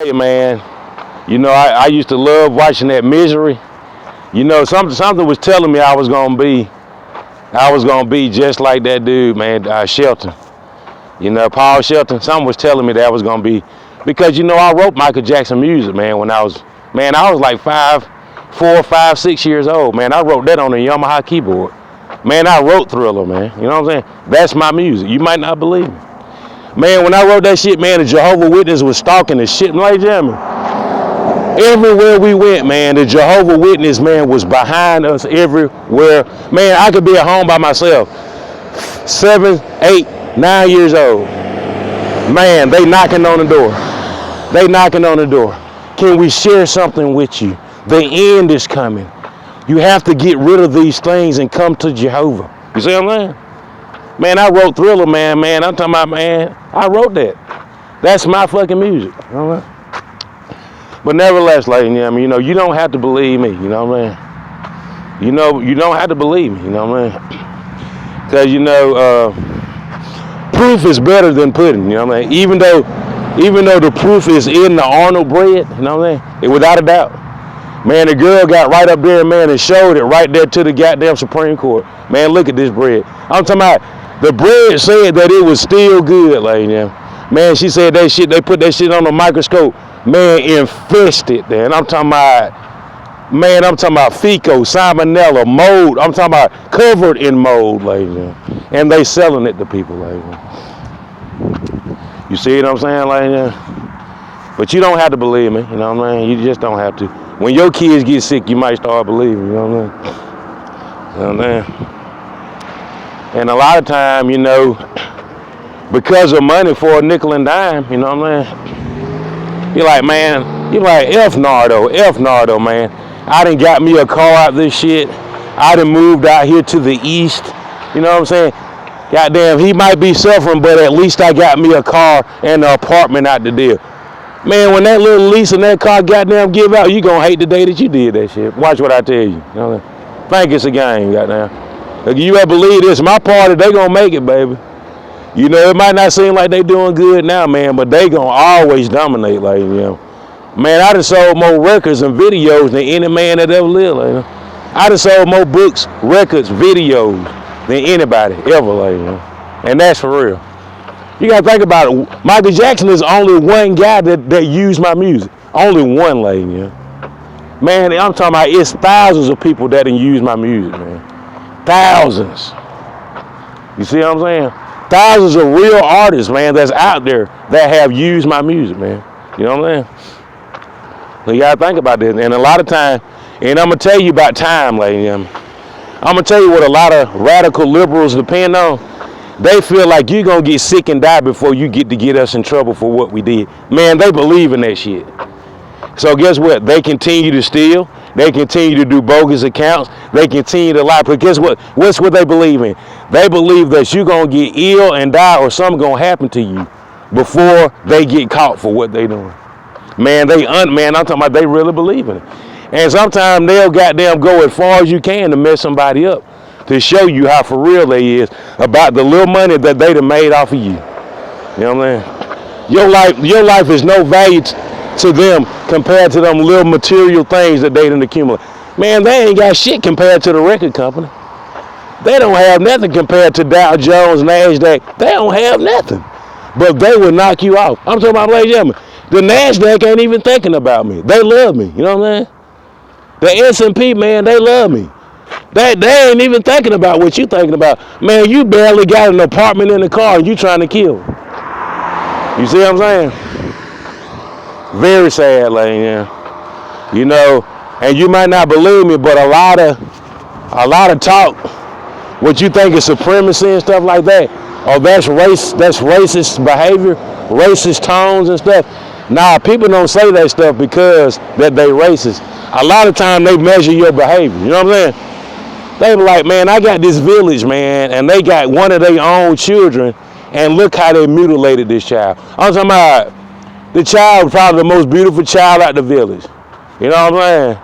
Hey man, I used to love watching that Misery. Something was telling me I was gonna be just like that dude, man, Shelton. Paul Shelton. Something was telling me that I was gonna be, because I wrote Michael Jackson music, man, when I was like 4, 5, 6 years old, man. I wrote that on a Yamaha keyboard. Man, I wrote Thriller, man. You know what I'm saying? That's my music. You might not believe me. Man, when I wrote that shit, man, the Jehovah's Witness was stalking the shit, like Jeremy. Everywhere we went, man, the Jehovah's Witness, man, was behind us everywhere. Man, I could be at home by myself, 7, 8, 9 years old. Man, they knocking on the door. They knocking on the door. Can we share something with you? The end is coming. You have to get rid of these things and come to Jehovah. You see what I'm saying? Man, I wrote Thriller, man. I'm talking about, man, I wrote that. That's my fucking music. You know what I mean? But nevertheless, ladies and gentlemen, you don't have to believe me. You know what I mean? You don't have to believe me. You know what I mean? Because, proof is better than pudding. You know what I mean? Even though the proof is in the Arnold bread, you know what I mean? Without a doubt. Man, the girl got right up there, man, and showed it right there to the goddamn Supreme Court. Man, look at this bread. I'm talking about, the bread said that it was still good, like, man, she said that shit, they put that shit on the microscope, man, infested there. And I'm talking about fecal, salmonella, mold. I'm talking about covered in mold, like, and they selling it to people, like, you see what I'm saying, like, but you don't have to believe me, you know what I mean? You just don't have to. When your kids get sick, you might start believing, you know what I mean? You know what I mean? And a lot of time, because of money for a nickel and dime, you know what I mean? You're like, F Nardo, man. I done got me a car out this shit. I done moved out here to the east. You know what I'm saying? Goddamn, he might be suffering, but at least I got me a car and an apartment out the deal. Man, when that little lease and that car goddamn give out, you gonna hate the day that you did that shit. Watch what I tell you. You know what I mean? Think it's a game, goddamn. If you ever believe this, my party, they gonna make it, baby. It might not seem like they doing good now, man, but they gonna always dominate, like, Man, I done sold more records and videos than any man that ever lived, like, I done sold more books, records, videos than anybody ever, like, and that's for real. You gotta think about it. Michael Jackson is only one guy that used my music. Only one, like, Man, I'm talking about, it's thousands of people that done use my music, man. Thousands. You see what I'm saying? Thousands of real artists, man, that's out there that have used my music, man. You know what I'm saying? So you gotta think about this. And a lot of time, and I'm gonna tell you about time, ladies and gentlemen. I'm gonna tell you what a lot of radical liberals depend on. They feel like you're gonna get sick and die before you get us in trouble for what we did. Man, they believe in that shit. So guess what? They continue to steal. They continue to do bogus accounts. They continue to lie. But guess what? What's what they believe in? They believe that you're going to get ill and die, or something going to happen to you before they get caught for what they doing. Man, I'm talking about, they really believe in it. And sometimes they'll goddamn go as far as you can to mess somebody up, to show you how for real they is about the little money that they done made off of you. You know what I'm saying? Your life is no value to them compared to them little material things that they done accumulate. Man, they ain't got shit compared to the record company. They don't have nothing compared to Dow Jones, NASDAQ. They don't have nothing. But they will knock you off. I'm talking about, ladies and gentlemen, the NASDAQ ain't even thinking about me. They love me. You know what I'm saying? The S&P, man, they love me. They ain't even thinking about what you thinking about. Man, you barely got an apartment in the car and you trying to kill. You see what I'm saying? Very sad, lady. And you might not believe me, but a lot of talk, what you think is supremacy and stuff like that, oh, that's racist behavior, racist tones and stuff. Nah, people don't say that stuff because that they racist. A lot of time they measure your behavior. You know what I'm saying? They be like, man, I got this village, man, and they got one of their own children, and look how they mutilated this child. I'm talking about, the child was probably the most beautiful child out the village. You know what I'm saying?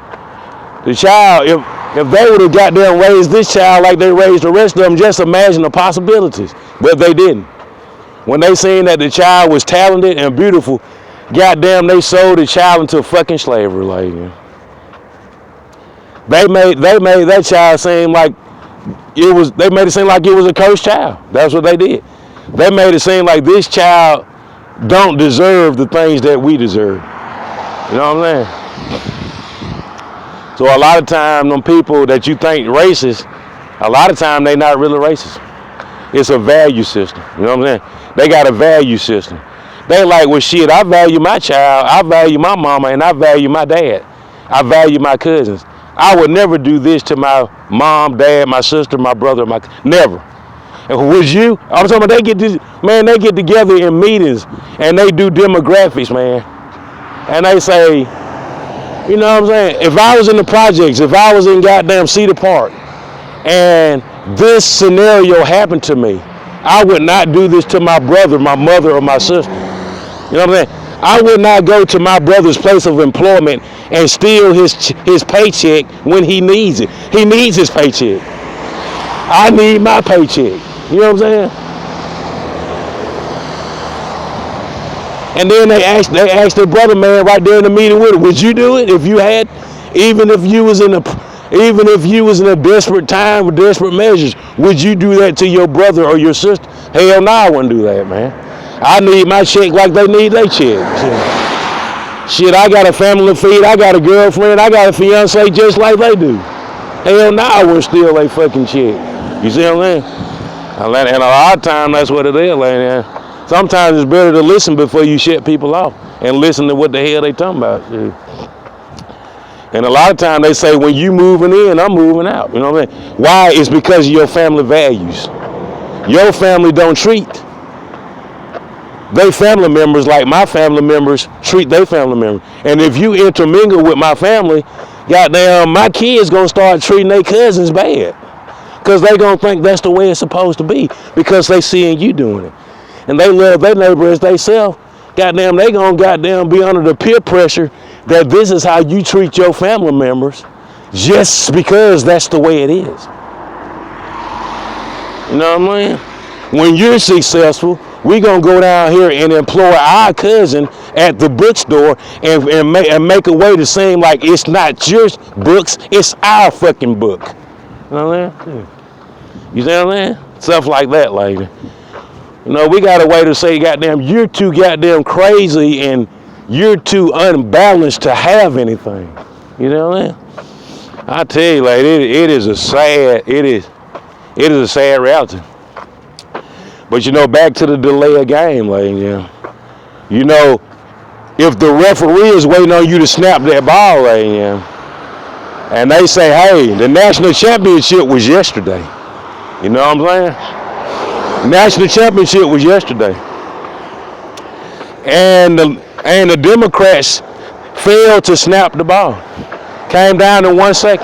The child, if they would have goddamn raised this child like they raised the rest of them, just imagine the possibilities. But they didn't. When they seen that the child was talented and beautiful, goddamn, they sold the child into fucking slavery, like. They made that child seem like they made it seem like it was a cursed child. That's what they did. They made it seem like this child don't deserve the things that we deserve. You know what I'm saying? So a lot of time, them people that you think racist, a lot of time they not really racist. It's a value system. You know what I'm saying? They got a value system. They like, well, shit, I value my child, I value my mama, and I value my dad. I value my cousins. I would never do this to my mom, dad, my sister, my brother, never. And would you? I'm talking about they get together in meetings and they do demographics, man. And they say, you know what I'm saying? If I was in the projects, if I was in goddamn Cedar Park and this scenario happened to me, I would not do this to my brother, my mother, or my sister. You know what I'm saying? I would not go to my brother's place of employment and steal his paycheck when he needs it. He needs his paycheck. I need my paycheck. You know what I'm saying? And then they asked their brother, man, right there in the meeting with him, would you do it if you had, even if you was in a desperate time with desperate measures, would you do that to your brother or your sister? Hell no, I wouldn't do that, man. I need my check like they need their check. Shit, I got a family to feed, I got a girlfriend, I got a fiance just like they do. Hell no, I wouldn't steal their fucking check. You see what I'm saying? And a lot of times that's what it is, like, sometimes it's better to listen before you shut people off and listen to what the hell they talking about. Shit. And a lot of times they say, when you moving in, I'm moving out. You know what I mean? Why? It's because of your family values. Your family don't treat they family members like my family members treat their family members. And if you intermingle with my family, goddamn, my kids gonna start treating their cousins bad. Because they gonna think that's the way it's supposed to be, because they seeing you doing it. And they love their neighbor as they self. Goddamn, they gonna goddamn be under the peer pressure that this is how you treat your family members, just because that's the way it is. You know what I mean? When you're successful, we gonna go down here and employ our cousin at the bookstore and make a way to seem like it's not your books, it's our fucking book. You know what I mean? You see what I mean? Stuff like that, lady. You know, we got a way to say, goddamn, you're too goddamn crazy and you're too unbalanced to have anything. You know what I mean? I tell you, like, it is a sad reality. But you know, back to the delay of game, like, you know, if the referee is waiting on you to snap that ball, like, and they say, hey, the national championship was yesterday. You know what I'm saying? National championship was yesterday. And the Democrats failed to snap the ball. Came down in 1 second.